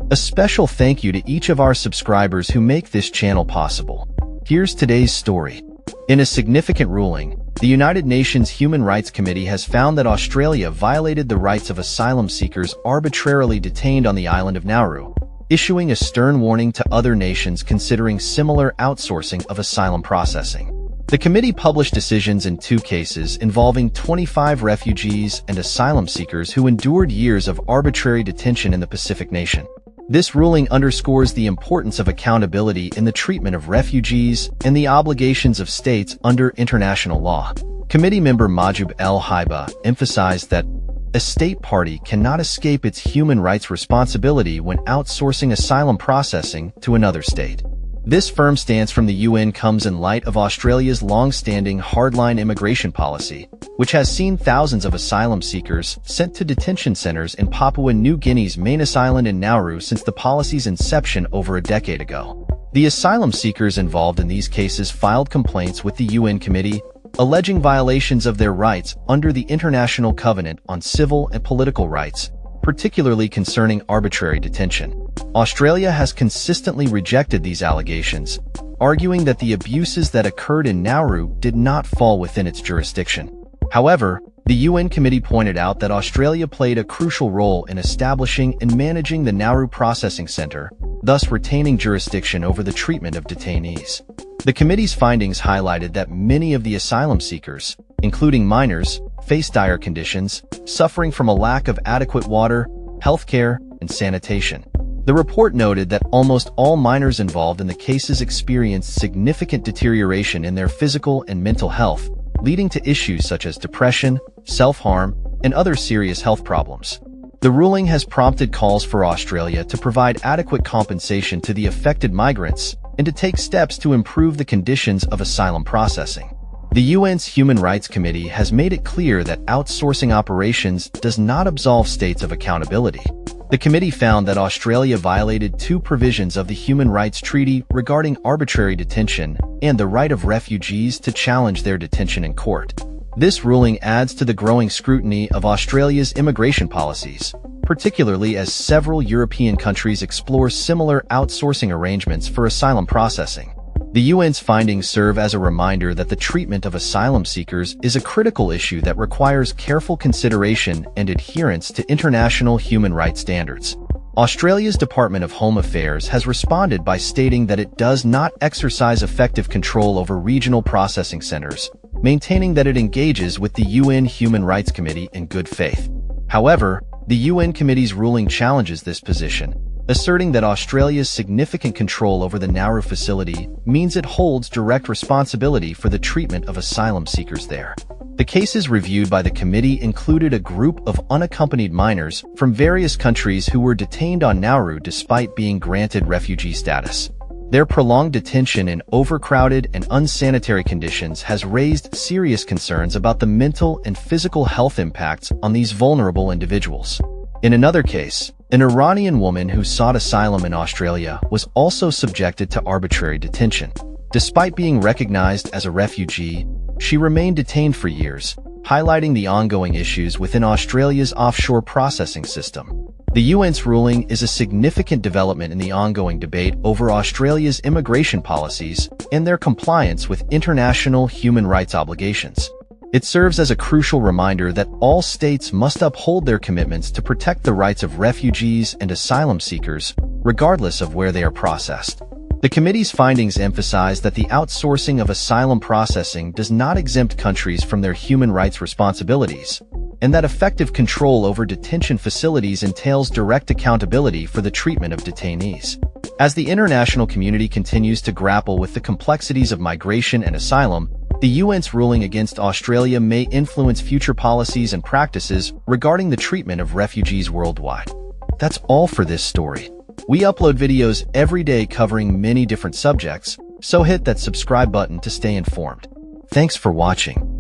A special thank you to each of our subscribers who make this channel possible. Here's today's story. In a significant ruling, the United Nations Human Rights Committee has found that Australia violated the rights of asylum seekers arbitrarily detained on the island of Nauru, issuing a stern warning to other nations considering similar outsourcing of asylum processing. The committee published decisions in 2 cases involving 25 refugees and asylum seekers who endured years of arbitrary detention in the Pacific nation. This ruling underscores the importance of accountability in the treatment of refugees and the obligations of states under international law. Committee member Majub El-Haiba emphasized that a state party cannot escape its human rights responsibility when outsourcing asylum processing to another state. This firm stance from the UN comes in light of Australia's long-standing hardline immigration policy, which has seen thousands of asylum seekers sent to detention centers in Papua New Guinea's Manus Island and Nauru since the policy's inception over a decade ago. The asylum seekers involved in these cases filed complaints with the UN Committee, alleging violations of their rights under the International Covenant on Civil and Political Rights, particularly concerning arbitrary detention. Australia has consistently rejected these allegations, arguing that the abuses that occurred in Nauru did not fall within its jurisdiction. However, the UN Committee pointed out that Australia played a crucial role in establishing and managing the Nauru Processing Centre, thus retaining jurisdiction over the treatment of detainees. The committee's findings highlighted that many of the asylum seekers, including minors, face dire conditions, suffering from a lack of adequate water, healthcare, and sanitation. The report noted that almost all minors involved in the cases experienced significant deterioration in their physical and mental health, leading to issues such as depression, self-harm, and other serious health problems. The ruling has prompted calls for Australia to provide adequate compensation to the affected migrants and to take steps to improve the conditions of asylum processing. The UN's Human Rights Committee has made it clear that outsourcing operations does not absolve states of accountability. The committee found that Australia violated 2 provisions of the Human Rights Treaty regarding arbitrary detention and the right of refugees to challenge their detention in court. This ruling adds to the growing scrutiny of Australia's immigration policies, particularly as several European countries explore similar outsourcing arrangements for asylum processing. The UN's findings serve as a reminder that the treatment of asylum seekers is a critical issue that requires careful consideration and adherence to international human rights standards. Australia's Department of Home Affairs has responded by stating that it does not exercise effective control over regional processing centers, maintaining that it engages with the UN Human Rights Committee in good faith. However, the UN Committee's ruling challenges this position, asserting that Australia's significant control over the Nauru facility means it holds direct responsibility for the treatment of asylum seekers there. The cases reviewed by the committee included a group of unaccompanied minors from various countries who were detained on Nauru despite being granted refugee status. Their prolonged detention in overcrowded and unsanitary conditions has raised serious concerns about the mental and physical health impacts on these vulnerable individuals. In another case, an Iranian woman who sought asylum in Australia was also subjected to arbitrary detention. Despite being recognized as a refugee, she remained detained for years, highlighting the ongoing issues within Australia's offshore processing system. The UN's ruling is a significant development in the ongoing debate over Australia's immigration policies and their compliance with international human rights obligations. It serves as a crucial reminder that all states must uphold their commitments to protect the rights of refugees and asylum seekers, regardless of where they are processed. The committee's findings emphasize that the outsourcing of asylum processing does not exempt countries from their human rights responsibilities, and that effective control over detention facilities entails direct accountability for the treatment of detainees. As the international community continues to grapple with the complexities of migration and asylum, the UN's ruling against Australia may influence future policies and practices regarding the treatment of refugees worldwide. That's all for this story. We upload videos every day covering many different subjects, so hit that subscribe button to stay informed. Thanks for watching.